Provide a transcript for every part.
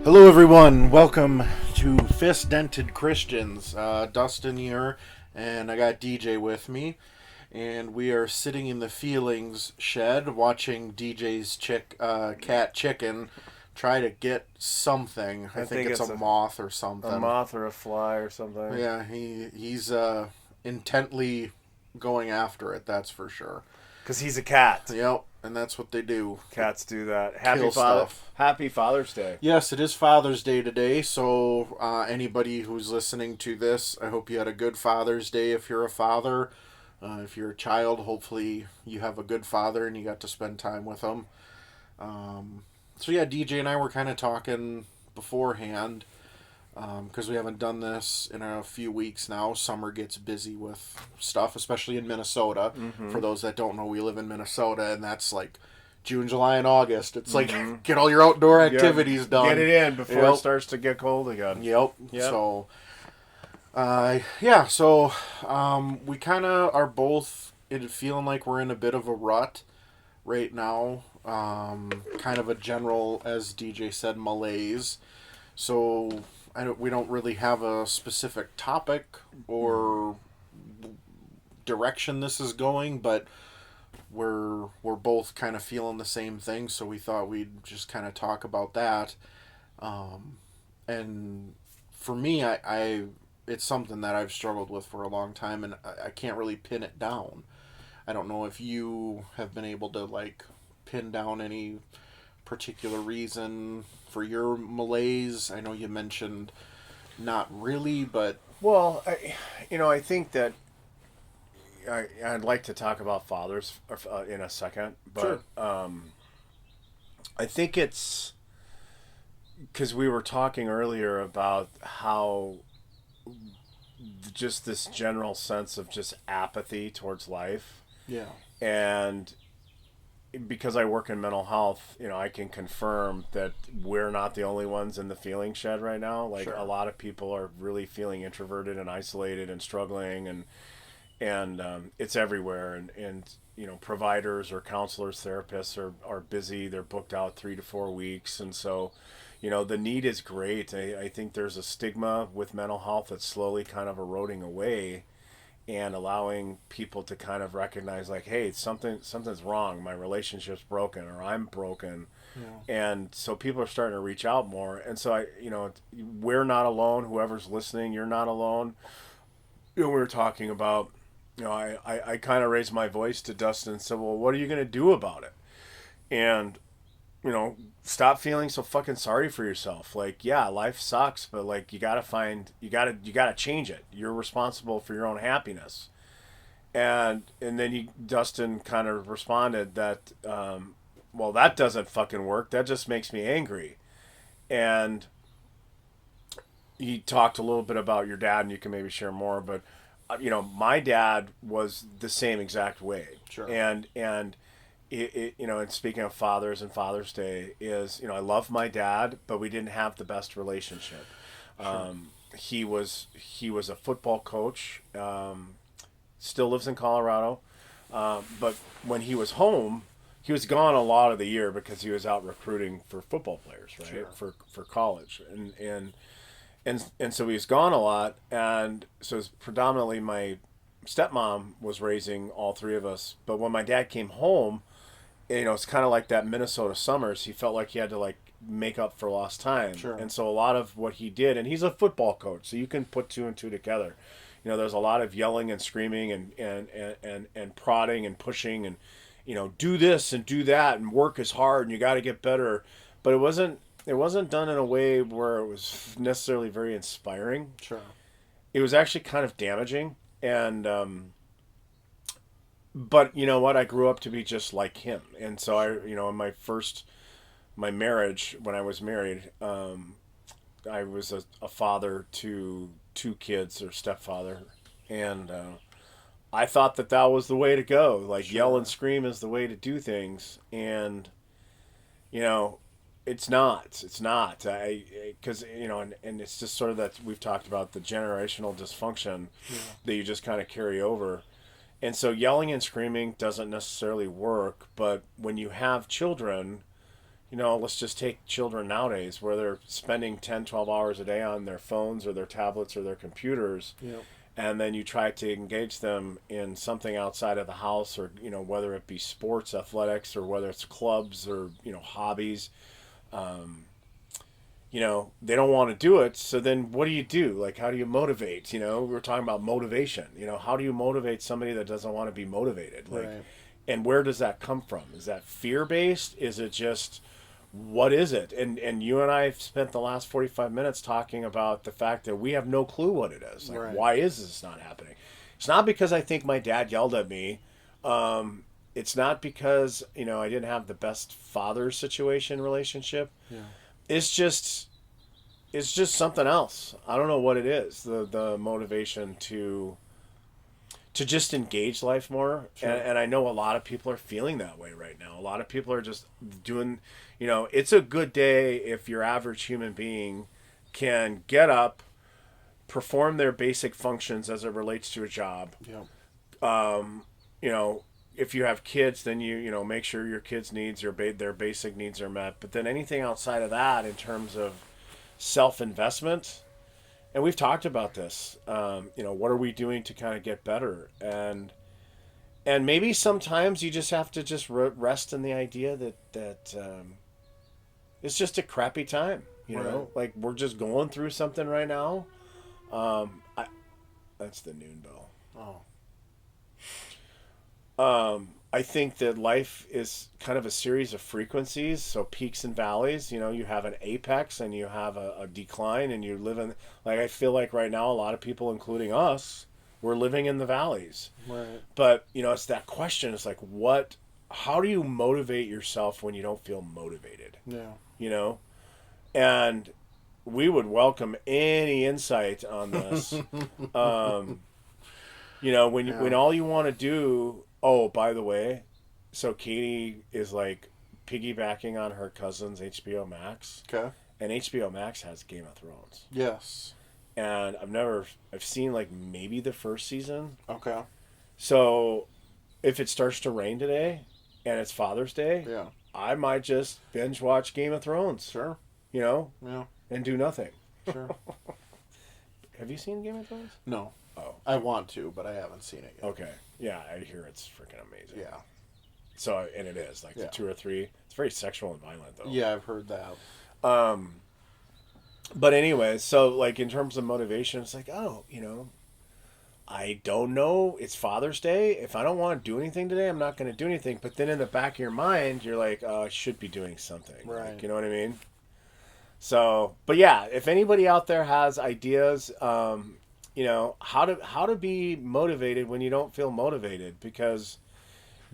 Hello, everyone. Welcome to Fist Dented Christians. Dustin here, and I got DJ with me, and we are sitting in the feelings shed watching DJ's cat chicken try to get something. I think it's a moth or something. A moth or a fly or something. Yeah, he's intently going after it. That's for sure. Because he's a cat. Yep, and that's what they do. Cats do that. Happy Father's Day. Yes, it is Father's Day today, so anybody who's listening to this, I hope you had a good Father's Day if you're a father. If you're a child, hopefully you have a good father and you got to spend time with him. So yeah, DJ and I were kind of talking beforehand, because we haven't done this in a few weeks now. Summer gets busy with stuff, especially in Minnesota. Mm-hmm. For those that don't know, we live in Minnesota, and that's like June, July, and August. It's like, get all your outdoor activities done. Get it in before it starts to get cold again. Yep. So, we kind of are both feeling like we're in a bit of a rut right now. Kind of a general, as DJ said, malaise. So we don't really have a specific topic or direction this is going, but we're both kind of feeling the same thing, so we thought we'd just kind of talk about that. And for me, I it's something that I've struggled with for a long time, and I can't really pin it down. I don't know if you have been able to like pin down any particular reason for your malaise. I know you mentioned not really, but well, I think that I'd like to talk about fathers in a second, but sure. I think it's because we were talking earlier about how just this general sense of just apathy towards life. Yeah. And because I work in mental health, I can confirm that we're not the only ones in the feeling shed right now. Like, sure. A lot of people are really feeling introverted and isolated and struggling, and it's everywhere. And providers or counselors, therapists are busy. They're booked out 3 to 4 weeks. And so, the need is great. I think there's a stigma with mental health that's slowly kind of eroding away, and allowing people to kind of recognize, like, hey, something's wrong. My relationship's broken, or I'm broken. Yeah. And so people are starting to reach out more. And so we're not alone. Whoever's listening, you're not alone. We were talking about, I kind of raised my voice to Dustin and said, well, what are you going to do about it? And, stop feeling so fucking sorry for yourself. Like, yeah, life sucks, but like you gotta change it. You're responsible for your own happiness. And then Dustin kind of responded that, well, that doesn't fucking work. That just makes me angry. And he talked a little bit about your dad, and you can maybe share more, but my dad was the same exact way. Sure. And and speaking of fathers and Father's Day is, I love my dad, but we didn't have the best relationship. Sure. He was a football coach, still lives in Colorado. But when he was home, he was gone a lot of the year because he was out recruiting for football players, right? Sure. For college. And so he was gone a lot. And so it was predominantly my stepmom was raising all three of us. But when my dad came home, it's kind of like that Minnesota summers. He felt like he had to like make up for lost time. Sure. And so a lot of what he did, and he's a football coach, so you can put 2 and 2 together. There's a lot of yelling and screaming and prodding and pushing and, do this and do that and work as hard and you got to get better. But it wasn't done in a way where it was necessarily very inspiring. Sure. It was actually kind of damaging. And, but you know what? I grew up to be just like him. And so in my marriage, when I was married, I was a father to 2 kids, or stepfather. And, I thought that was the way to go. Like, sure. Yell and scream is the way to do things. And, it's not. Because, and it's just sort of that we've talked about the generational dysfunction that you just kind of carry over. And so yelling and screaming doesn't necessarily work, but when you have children, let's just take children nowadays where they're spending 10, 12 hours a day on their phones or their tablets or their computers. Yeah. And then you try to engage them in something outside of the house, or, whether it be sports, athletics, or whether it's clubs or, hobbies. They don't want to do it. So then what do you do? Like, how do you motivate? We were talking about motivation. How do you motivate somebody that doesn't want to be motivated? Like, Right. and where does that come from? Is that fear-based? Is it just, what is it? And you and I have spent the last 45 minutes talking about the fact that we have no clue what it is. Like, Right. why is this not happening? It's not because I think my dad yelled at me. It's not because, I didn't have the best father situation relationship. Yeah. It's just something else. I don't know what it is. The motivation to just engage life more. Sure. And I know a lot of people are feeling that way right now. A lot of people are just doing, it's a good day if your average human being can get up, perform their basic functions as it relates to a job. Yeah. If you have kids, then you make sure your kids' needs, their basic needs are met. But then anything outside of that, in terms of self-investment, and we've talked about this, what are we doing to kind of get better? And maybe sometimes you just have to just rest in the idea that it's just a crappy time. Right. Like, we're just going through something right now. That's the noon bell. Oh. I think that life is kind of a series of frequencies, so peaks and valleys. You have an apex and you have a decline, and you live in, like, I feel like right now a lot of people, including us, we're living in the valleys. Right. But, it's that question. It's like, how do you motivate yourself when you don't feel motivated? Yeah. And we would welcome any insight on this. When all you want to do. Oh, by the way, so Katie is like piggybacking on her cousin's HBO Max. Okay. And HBO Max has Game of Thrones. Yes. And I've seen like maybe the first season. Okay. So if it starts to rain today and it's Father's Day, Yeah. I might just binge watch Game of Thrones. Sure. Yeah. And do nothing. Sure. Have you seen Game of Thrones? No. Oh. I want to, but I haven't seen it yet. Okay. Yeah, I hear it's freaking amazing. Yeah. So, and it is like the 2 or 3. It's very sexual and violent, though. Yeah, I've heard that. But anyway, so like in terms of motivation, it's like, I don't know. It's Father's Day. If I don't want to do anything today, I'm not going to do anything. But then in the back of your mind, you're like, I should be doing something. Right. Like, you know what I mean? So, but yeah, if anybody out there has ideas, how to be motivated when you don't feel motivated, because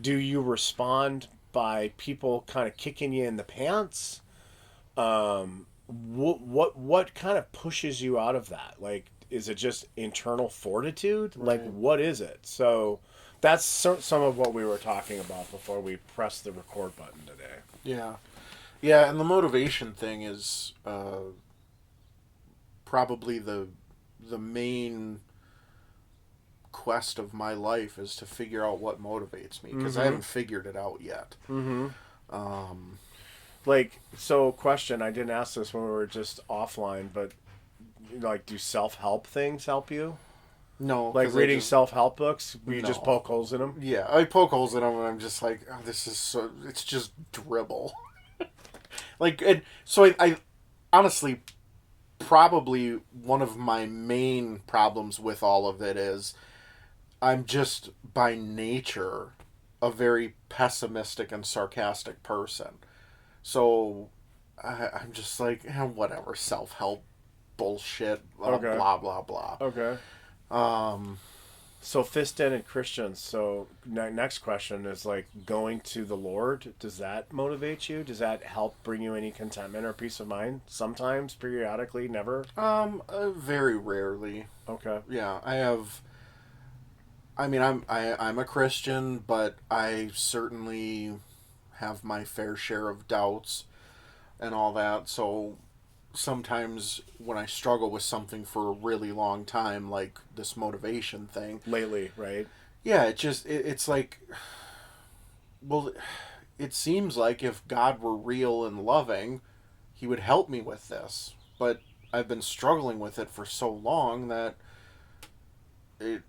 do you respond by people kind of kicking you in the pants? What kind of pushes you out of that? Like, is it just internal fortitude? Right. Like, what is it? So that's some of what we were talking about before we pressed the record button today. Yeah. Yeah, and the motivation thing is probably the main quest of my life, is to figure out what motivates me, because I haven't figured it out yet. So question, I didn't ask this when we were just offline, but like, do self-help things help you? No. Like reading self-help books, where you just poke holes in them? Yeah, I poke holes in them and I'm just like, oh, this is so, it's just dribble. Like, and so I honestly, probably one of my main problems with all of it is I'm just by nature a very pessimistic and sarcastic person. So I'm just like, whatever, self-help bullshit, Okay. blah, blah, blah. Okay. So fist-ended Christians. So next question is like, going to the Lord. Does that motivate you? Does that help bring you any contentment or peace of mind? Sometimes, periodically, never. Very rarely. Okay. Yeah, I'm a Christian, but I certainly have my fair share of doubts and all that. So sometimes when I struggle with something for a really long time, like this motivation thing lately, right? Yeah, it's like, well, it seems like if God were real and loving, he would help me with this. But I've been struggling with it for so long that it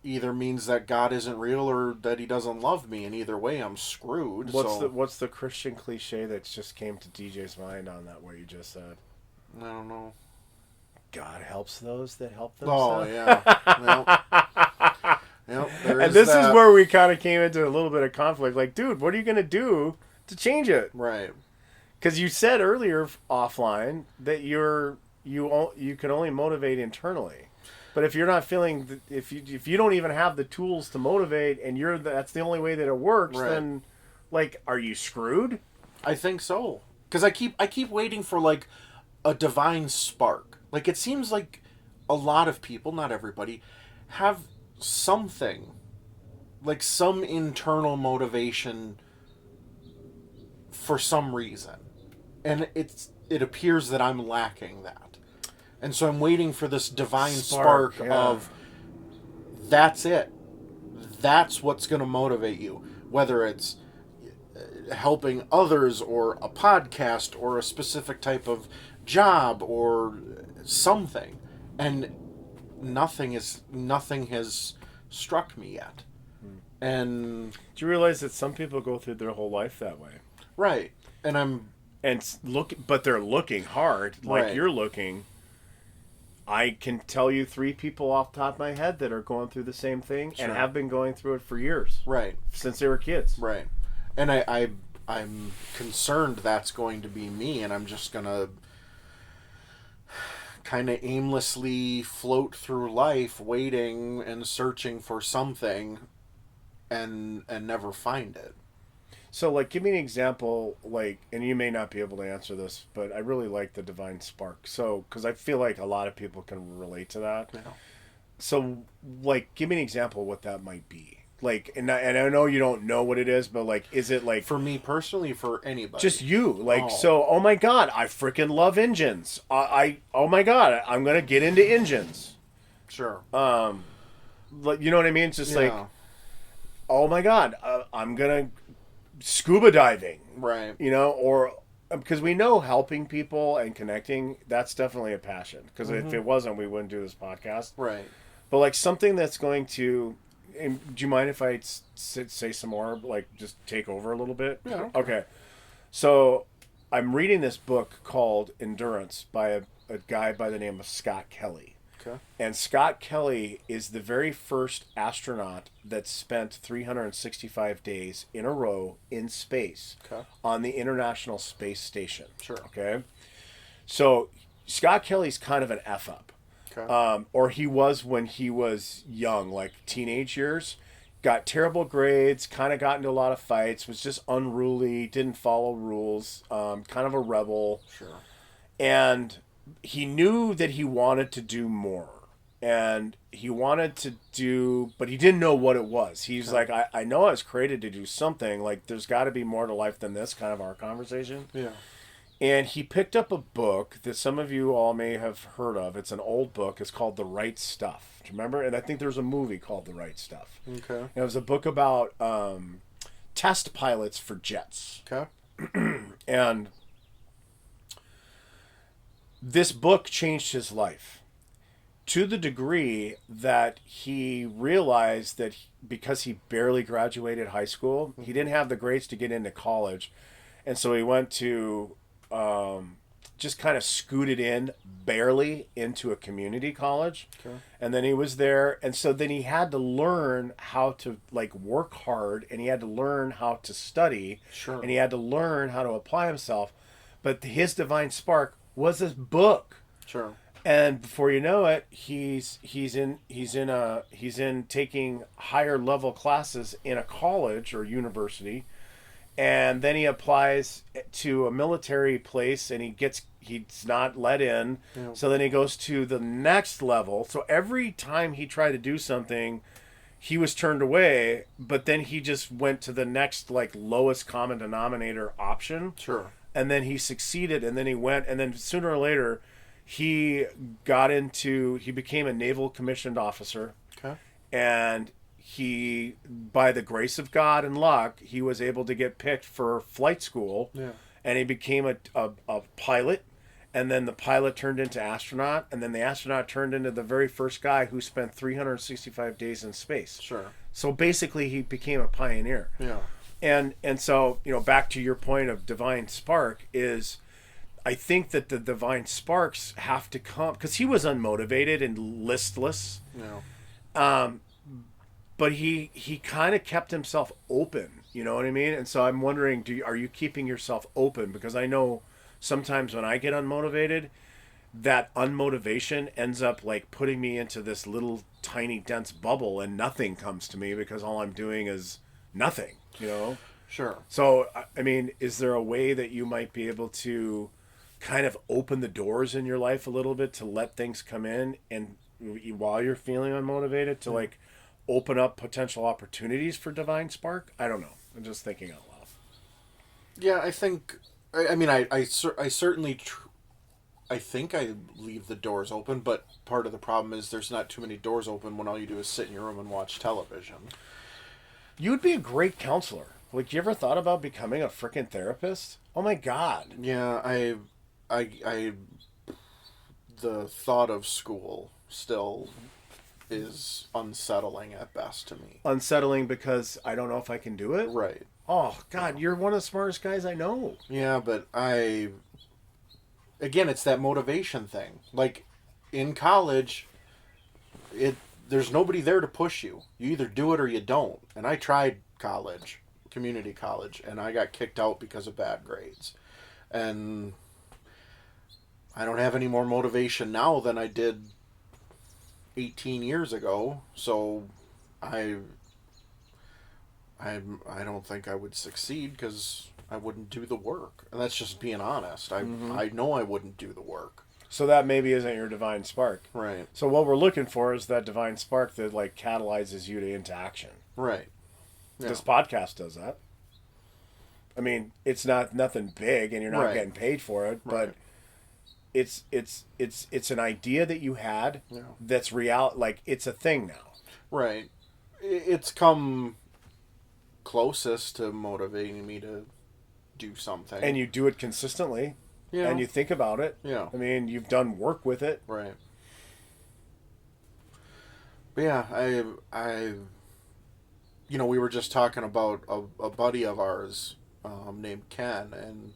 either means that God isn't real or that he doesn't love me, and either way I'm screwed. What's the Christian cliche that just came to DJ's mind on that what you just said? I don't know. God helps those that help Oh themselves. yeah. Yep, and this is where we kind of came into a little bit of conflict. Like, dude, what are you going to do to change it? Right. Because you said earlier offline that you can only motivate internally. But if you're not feeling, if you don't even have the tools to motivate, and that's the only way that it works, right. Then, like, are you screwed? I think so. Because I keep waiting for like a divine spark. Like it seems like a lot of people, not everybody, have something, like some internal motivation for some reason, and it appears that I'm lacking that. And so I'm waiting for this divine spark of, that's it. That's what's going to motivate you. Whether it's helping others or a podcast or a specific type of job or something. And nothing has struck me yet. And do you realize that some people go through their whole life that way? Right. But they're looking hard, like right. You're looking. I can tell you 3 people off the top of my head that are going through the same thing and have been going through it for years. Right. Since they were kids. Right. And I'm concerned that's going to be me, and I'm just going to kind of aimlessly float through life waiting and searching for something and never find it. So, like, give me an example, like, and you may not be able to answer this, but I really like the divine spark. So, because I feel like a lot of people can relate to that. Yeah. So, like, give me an example of what that might be. Like, and I know you don't know what it is, but, like, is it, like... For me personally, for anybody. Just you. Like, So, oh my God, I freaking love engines. Oh my God, I'm going to get into engines. Sure. Like, you know what I mean? It's just like, oh my God, I'm going to... scuba diving, right? You know, or because we know helping people and connecting, that's definitely a passion. Because if it wasn't, we wouldn't do this podcast, right? But like something that's going to, do you mind if I say some more? Like just take over a little bit? Yeah. Okay. So I'm reading this book called Endurance by a guy by the name of Scott Kelly. Okay. And Scott Kelly is the very first astronaut that spent 365 days in a row in space on the International Space Station. Sure. Okay. So Scott Kelly's kind of an F up. Okay. Or he was when he was young, like teenage years. Got terrible grades, kind of got into a lot of fights, was just unruly, didn't follow rules, kind of a rebel. Sure. And he knew that he wanted to do more, and he wanted to do, but he didn't know what it was. He's like, I know I was created to do something, like there's got to be more to life than this, kind of our conversation. Yeah. And he picked up a book that some of you all may have heard of. It's an old book. It's called The Right Stuff. Do you remember? And I think there's a movie called The Right Stuff. Okay. And it was a book about test pilots for jets. Okay. And this book changed his life to the degree that he realized that because he barely graduated high school, he didn't have the grades to get into college. And so he went to just kind of scooted in barely into a community college. Okay. And then he was there. And so then he had to learn how to like work hard, and he had to learn how to study. Sure. And he had to learn how to apply himself. But his divine spark was this book. Sure. And before you know it, he's in taking higher level classes in a college or university, and then he applies to a military place, and he's not let in. Yeah. So then he goes to the next level. So every time he tried to do something, he was turned away, but then he just went to the next like lowest common denominator option. Sure. And then he succeeded, and then he went, and then sooner or later, he became a naval commissioned officer. Okay. And he, by the grace of God and luck, he was able to get picked for flight school, Yeah. and he became a pilot. And then the pilot turned into astronaut, and then the astronaut turned into the very first guy who spent 365 days in space. Sure. So basically, he became a pioneer. Yeah. And so, back to your point of divine spark is, I think that the divine sparks have to come because he was unmotivated and listless. Yeah. But he kind of kept himself open. You know what I mean? And so I'm wondering, are you keeping yourself open? Because I know sometimes when I get unmotivated, that unmotivation ends up like putting me into this little tiny dense bubble, and nothing comes to me because all I'm doing is nothing. Sure. So I mean, is there a way that you might be able to kind of open the doors in your life a little bit to let things come in, and while you're feeling unmotivated, to like open up potential opportunities for divine spark? I don't know. I'm just thinking out loud. Yeah, I think. I mean, I certainly. I think I leave the doors open, but part of the problem is there's not too many doors open when all you do is sit in your room and watch television. You would be a great counselor. Like, you ever thought about becoming a freaking therapist? Oh my God. Yeah, the thought of school still is unsettling at best to me. Unsettling because I don't know if I can do it? Right. Oh, God, you're one of the smartest guys I know. Yeah, but again, it's that motivation thing. Like, in college, there's nobody there to push you. You either do it or you don't. And I tried college, community college, and I got kicked out because of bad grades. And I don't have any more motivation now than I did 18 years ago. So I don't think I would succeed because I wouldn't do the work. And that's just being honest. I know I wouldn't do the work. So that maybe isn't your divine spark. Right. So what we're looking for is that divine spark that like catalyzes you into action. Right. Yeah. This podcast does that. I mean, it's nothing big, and you're not getting paid for it, but it's an idea that you had that's real. Like, it's a thing now. Right. It's come closest to motivating me to do something. And you do it consistently. Yeah. And you think about it. Yeah. I mean, you've done work with it. Right. But yeah, I we were just talking about a buddy of ours named Ken, and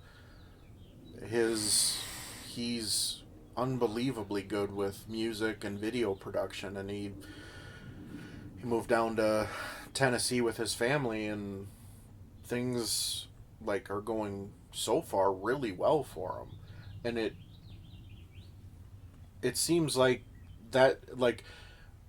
he's unbelievably good with music and video production, and he moved down to Tennessee with his family, and things like are going so far really well for him. And it seems like that, like,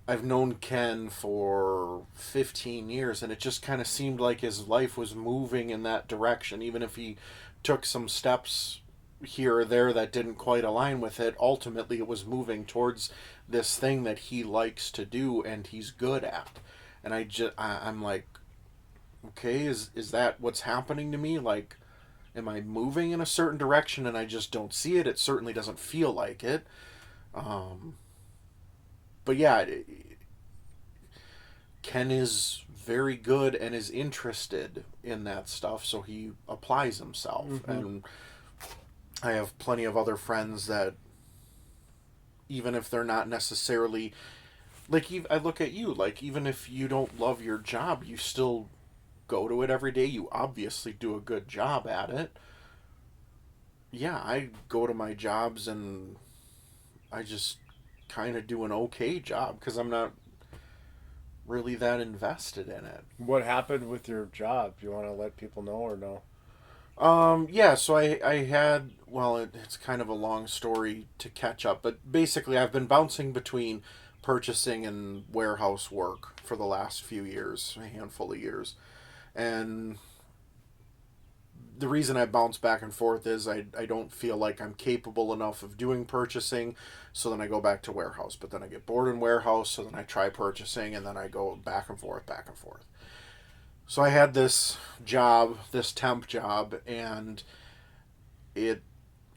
I've known Ken for 15 years, and it just kind of seemed like his life was moving in that direction. Even if he took some steps here or there that didn't quite align with it, ultimately it was moving towards this thing that he likes to do and he's good at. And I'm like, okay, is that what's happening to me? Like, am I moving in a certain direction and I just don't see it? It certainly doesn't feel like it. But yeah, Ken is very good and is interested in that stuff, so he applies himself. Mm-hmm. And I have plenty of other friends that, even if they're not necessarily, like, I look at you, like, even if you don't love your job, you still go to it every day. You obviously do a good job at it. Yeah, I go to my jobs and I just kind of do an okay job because I'm not really that invested in it. What happened with your job? Do you want to let people know or no? Yeah, so I had, well, it's kind of a long story to catch up, but basically I've been bouncing between purchasing and warehouse work for the last few years, a handful of years. And the reason I bounce back and forth is I don't feel like I'm capable enough of doing purchasing, so then I go back to warehouse. But then I get bored in warehouse, so then I try purchasing, and then I go back and forth, back and forth. So I had this job, this temp job, and I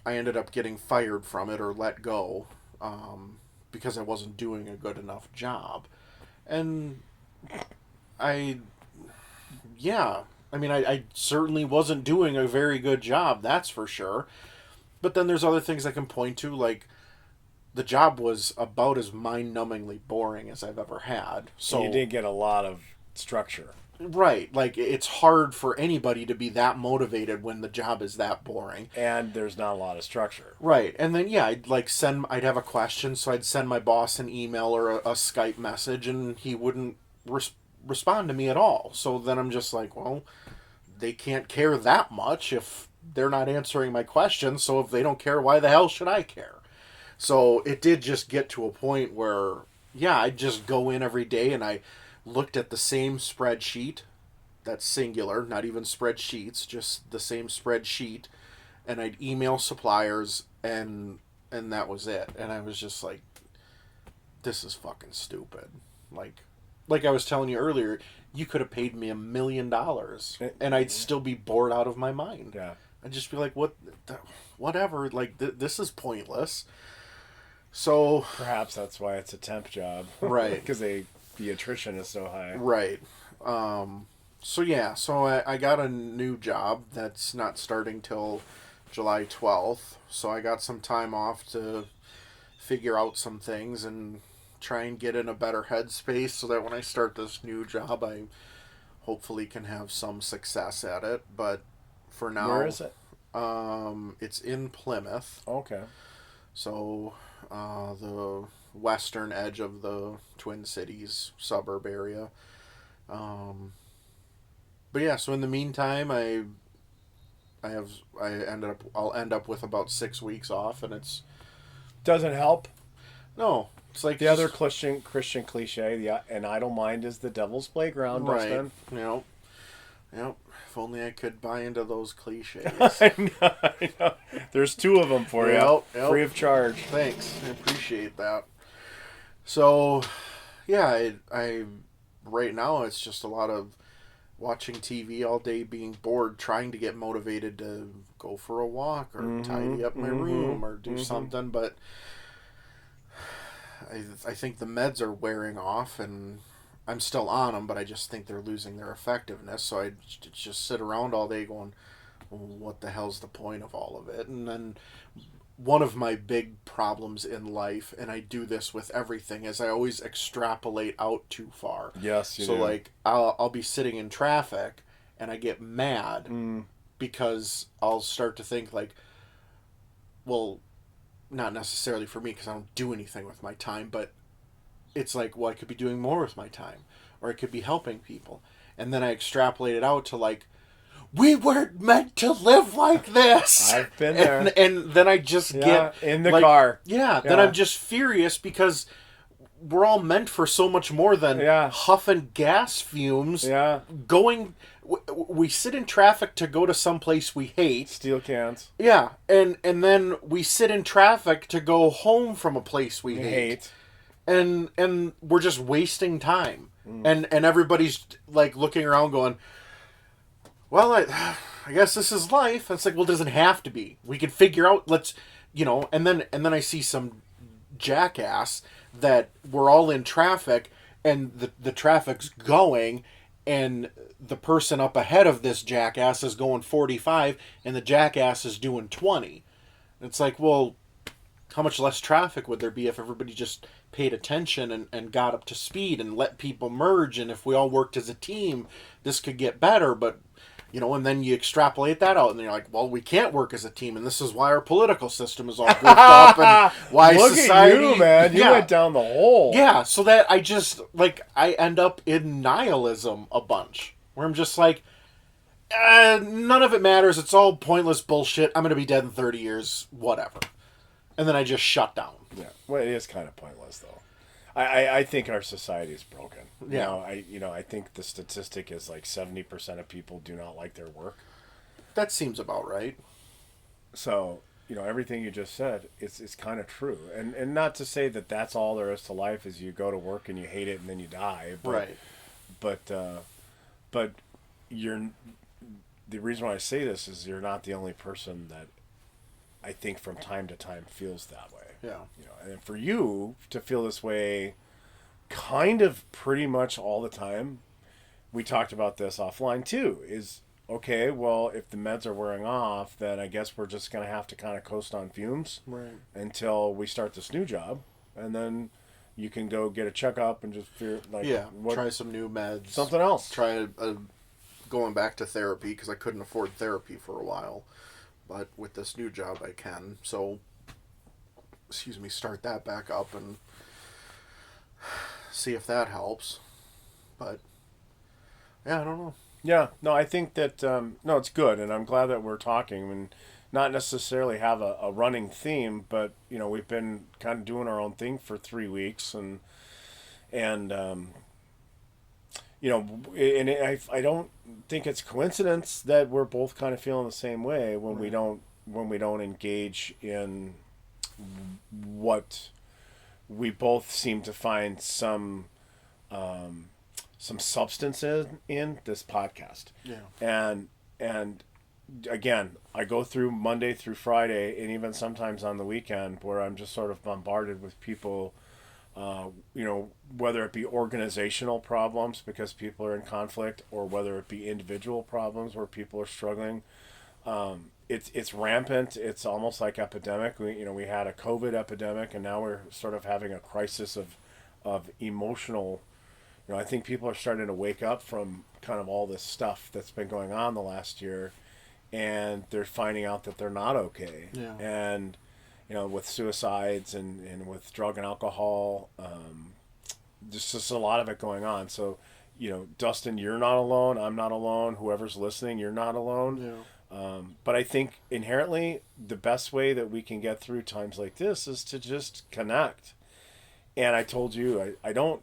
ended up getting fired from it or let go because I wasn't doing a good enough job. And Yeah. I mean, I certainly wasn't doing a very good job, that's for sure. But then there's other things I can point to, like the job was about as mind-numbingly boring as I've ever had. And you So, did get a lot of structure. right, like it's hard for anybody to be that motivated when the job is that boring. And there's not a lot of structure. Right, and then yeah, I'd have a question, so I'd send my boss an email or a Skype message, and he wouldn't respond to me at all. So then I'm just like, well, they can't care that much if they're not answering my questions. So if they don't care, why the hell should I care? So it did just get to a point where, yeah, I'd just go in every day and I looked at the same spreadsheet. That's singular, not even spreadsheets, just the same spreadsheet, and I'd email suppliers, and that was it. And I was just like, this is fucking stupid. Like I was telling you earlier, you could have paid me $1 million, and I'd still be bored out of my mind. Yeah. I'd just be like, whatever. Like this is pointless. So Perhaps that's why it's a temp job. Right. Because the attrition is so high. Right. So yeah, so I got a new job that's not starting till July 12th. So I got some time off to figure out some things and try and get in a better headspace so that when I start this new job, I hopefully can have some success at it. But for now, Where is it? It's in Plymouth. Okay. So the western edge of the Twin Cities suburb area. But yeah, so in the meantime, I'll end up with about 6 weeks off, and it's Doesn't help. no, it's like The other Christian cliche, an idle mind is the devil's playground, right, Dustin. Yep. If only I could buy into those cliches. I know. There's two of them for you, Yep. free of charge. Thanks, I appreciate that. So, yeah, I right now it's just a lot of watching TV all day, being bored, trying to get motivated to go for a walk or tidy up my room or do something. But I think the meds are wearing off, and I'm still on them, but I just think they're losing their effectiveness. So I just sit around all day going, well, what the hell's the point of all of it? And then one of my big problems in life, and I do this with everything, is I always extrapolate out too far. Yes, you so do. like I'll be sitting in traffic and I get mad because I'll start to think like, well, not necessarily for me because I don't do anything with my time, but it's like, well, I could be doing more with my time, or I could be helping people, and then I extrapolate it out to like, we weren't meant to live like this. I've been there. And then I just get in the like, car. Yeah, then I'm just furious because we're all meant for so much more than huffing gas fumes. Yeah. We sit in traffic to go to someplace we hate. Steel cans. Yeah, and then we sit in traffic to go home from a place we hate. And we're just wasting time. And everybody's like looking around going, well, I guess this is life. It's like, well, it doesn't have to be. We can figure out, and then I see some jackass that we're all in traffic and the traffic's going and the person up ahead of this jackass is going 45 and the jackass is doing 20. It's like, well, how much less traffic would there be if everybody just paid attention and got up to speed and let people merge, and if we all worked as a team, this could get better. But and then you extrapolate that out, and you're like, well, we can't work as a team, and this is why our political system is all goofed up, and why Look society... at you, man. You went down the hole. Yeah, so that I end up in nihilism a bunch, where I'm just like, none of it matters, it's all pointless bullshit, I'm going to be dead in 30 years, whatever. And then I just shut down. Yeah, well, it is kind of pointless, though. I think our society is broken. Yeah. I think the statistic is like 70% of people do not like their work. That seems about right. So, everything you just said is kind of true. And not to say that that's all there is to life is you go to work and you hate it and then you die. But, right. But the reason why I say this is you're not the only person that I think from time to time feels that way. Yeah. And for you to feel this way kind of pretty much all the time we talked about this offline too, is okay, well, if the meds are wearing off, then I guess we're just going to have to kind of coast on fumes until we start this new job. And then you can go get a checkup and just figure, like, try some new meds. Something else. Try going back to therapy because I couldn't afford therapy for a while. But with this new job, I can. So, start that back up and see if that helps. But, yeah, I don't know. Yeah, no, I think that, no, it's good, and I'm glad that we're talking, and not necessarily have a running theme, but, we've been kind of doing our own thing for 3 weeks, and I don't think it's coincidence that we're both kind of feeling the same way when we don't engage in what we both seem to find some substance in this podcast. Yeah. And again, I go through Monday through Friday, and even sometimes on the weekend, where I'm just sort of bombarded with people, whether it be organizational problems because people are in conflict, or whether it be individual problems where people are struggling. It's rampant. It's almost like epidemic. We had a COVID epidemic, and now we're sort of having a crisis of emotional. I think people are starting to wake up from kind of all this stuff that's been going on the last year, and they're finding out that they're not okay. Yeah. And, with suicides and with drug and alcohol, just a lot of it going on. So, Dustin, you're not alone. I'm not alone. Whoever's listening, you're not alone. Yeah. But I think inherently the best way that we can get through times like this is to just connect. And I told you, I don't,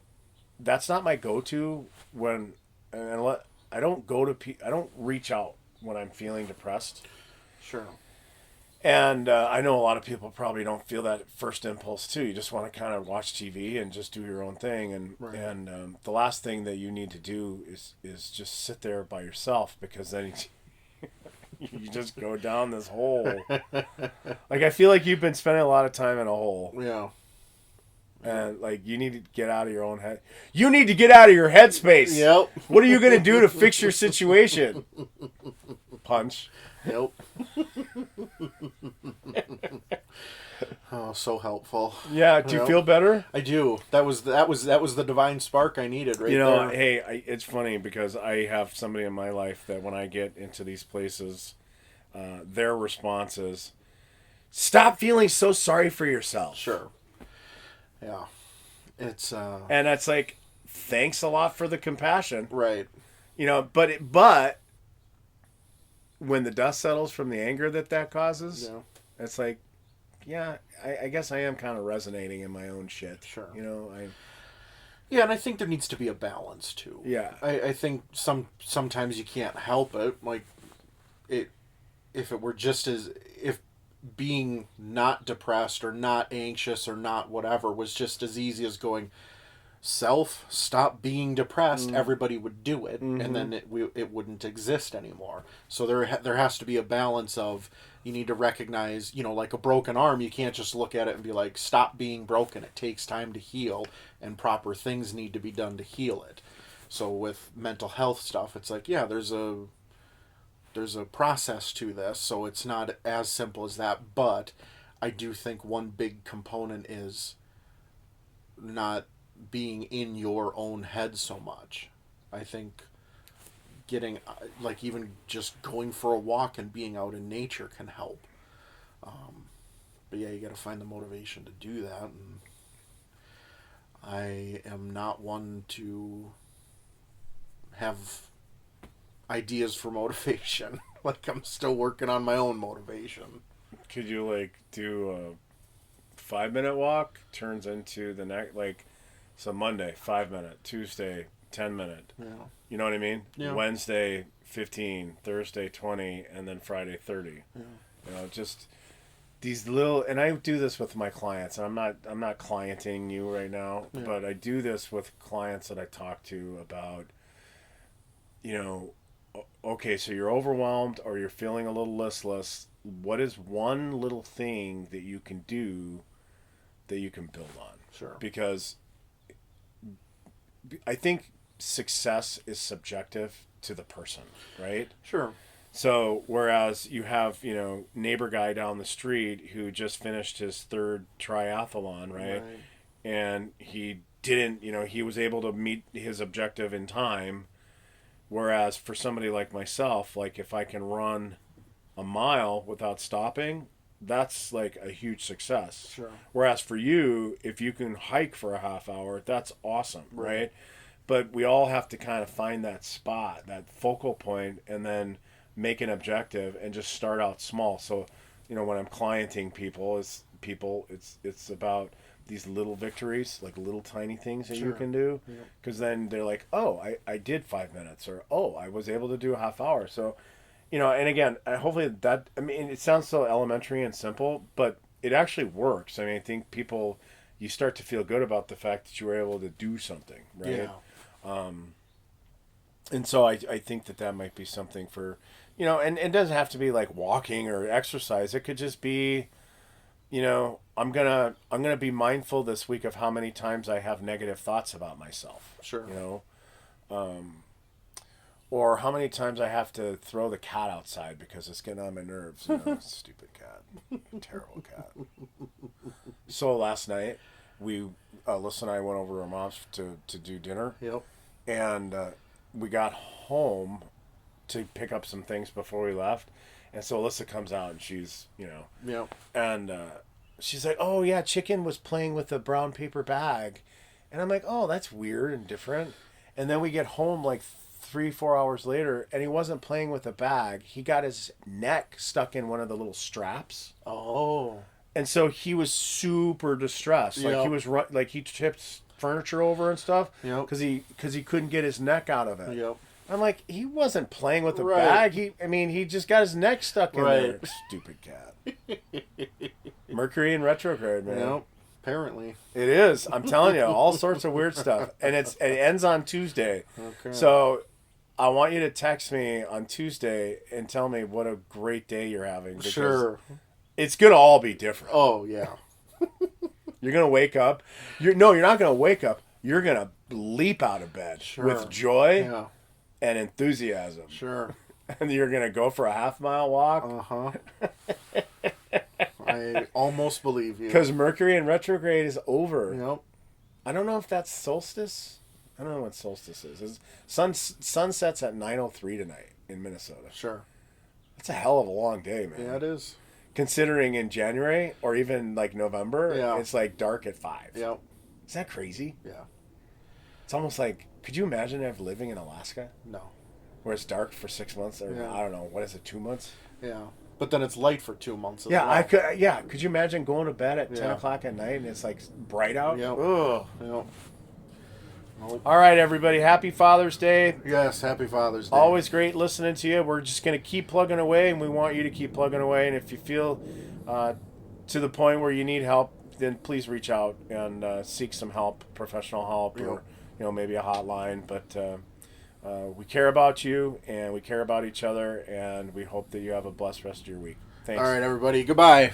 that's not my go-to I don't reach out when I'm feeling depressed. Sure. And I know a lot of people probably don't feel that first impulse too. You just want to kind of watch TV and just do your own thing. And the last thing that you need to do is just sit there by yourself, because then you just go down this hole. Like, I feel like you've been spending a lot of time in a hole. Yeah. And, you need to get out of your own head. You need to get out of your headspace. Yep. What are you going to do to fix your situation? Punch. Yep. Oh, so helpful. Yeah. Do you feel better? I do. That was the divine spark I needed right there. Hey, it's funny because I have somebody in my life that when I get into these places, their response is, "Stop feeling so sorry for yourself." Sure. Yeah. It's and that's like, thanks a lot for the compassion. Right. But when the dust settles from the anger that causes, it's like, yeah, I guess I am kind of resonating in my own shit. Sure. Yeah, and I think there needs to be a balance too. Yeah. I think sometimes you can't help it. Like, if it were just if being not depressed or not anxious or not whatever was just as easy as going, stop being depressed, everybody would do it, and then it wouldn't exist anymore. So there has to be a balance of, you need to recognize, like a broken arm, you can't just look at it and be like, stop being broken. It takes time to heal, and proper things need to be done to heal it. So with mental health stuff, it's like, yeah, there's a process to this, so it's not as simple as that, but I do think one big component is not being in your own head so much. I think getting, even just going for a walk and being out in nature can help. But yeah, you got to find the motivation to do that, and I am not one to have ideas for motivation. I'm still working on my own motivation. Could you do a 5-minute walk turns into the next, so Monday 5-minute, Tuesday 10-minute. Yeah. You know what I mean? Yeah. Wednesday 15, Thursday 20, and then Friday 30. Yeah. Just these little, and I do this with my clients. I'm not clienting you right now, but I do this with clients that I talk to about, okay, so you're overwhelmed or you're feeling a little listless. What is one little thing that you can do that you can build on? Sure. Because I think success is subjective to the person, right? Sure. So whereas you have, neighbor guy down the street who just finished his third triathlon, right? And he didn't, he was able to meet his objective in time. Whereas for somebody like myself, like if I can run a mile without stopping, that's like a huge success. Sure. Whereas for you, if you can hike for a half hour, that's awesome, right? But we all have to kind of find that spot, that focal point, and then make an objective and just start out small. So, when I'm clienting people, it's about these little victories, like little tiny things that you can do, because then they're like, oh, I did 5 minutes, or oh, I was able to do a half hour. So, and again, hopefully that, I mean, it sounds so elementary and simple, but it actually works. I mean, I think you start to feel good about the fact that you were able to do something, right? Yeah. And so I think that might be something for, and it doesn't have to be like walking or exercise. It could just be, I'm gonna be mindful this week of how many times I have negative thoughts about myself. Sure. Or how many times I have to throw the cat outside because it's getting on my nerves. Stupid cat, terrible cat. So last night, Alyssa and I went over to her mom's to do dinner. Yep. And we got home to pick up some things before we left. And so Alyssa comes out and she's, Yep. And she's like, oh, yeah, Chicken was playing with a brown paper bag. And I'm like, oh, that's weird and different. And then we get home like 3-4 hours later, and he wasn't playing with a bag. He got his neck stuck in one of the little straps. Oh. And so he was super distressed. Like he was like he tipped furniture over and stuff. Yep. Because he couldn't get his neck out of it. Yep. I'm like, he wasn't playing with a bag. He just got his neck stuck in there. Stupid cat. Mercury in retrograde, man. Yep. Apparently. It is. I'm telling you, all sorts of weird stuff. And it ends on Tuesday. Okay. So I want you to text me on Tuesday and tell me what a great day you're having. Sure. It's going to all be different. Oh, yeah. You're going to wake up. You're not going to wake up. You're going to leap out of bed with joy and enthusiasm. Sure. And you're going to go for a half-mile walk. Uh-huh. I almost believe you. Because Mercury in retrograde is over. Yep. I don't know if that's solstice. I don't know what solstice is. Sun sets at 9:03 tonight in Minnesota. Sure. That's a hell of a long day, man. Yeah, it is. Considering in January or even like November, it's like dark at 5. Yep. Is that crazy? Yeah. It's almost like, could you imagine living in Alaska? No. Where it's dark for 6 months or I don't know, what is it, 2 months? Yeah. But then it's light for 2 months as well. I could. Yeah, could you imagine going to bed at 10 o'clock at night and it's like bright out? Yep. Ugh. Yep. Nope. All right, everybody. Happy Father's Day. Yes, happy Father's Day. Always great listening to you. We're just going to keep plugging away, and we want you to keep plugging away. And if you feel to the point where you need help, then please reach out and seek some help, professional help, or maybe a hotline. But we care about you, and we care about each other, and we hope that you have a blessed rest of your week. Thanks. All right, everybody. Goodbye.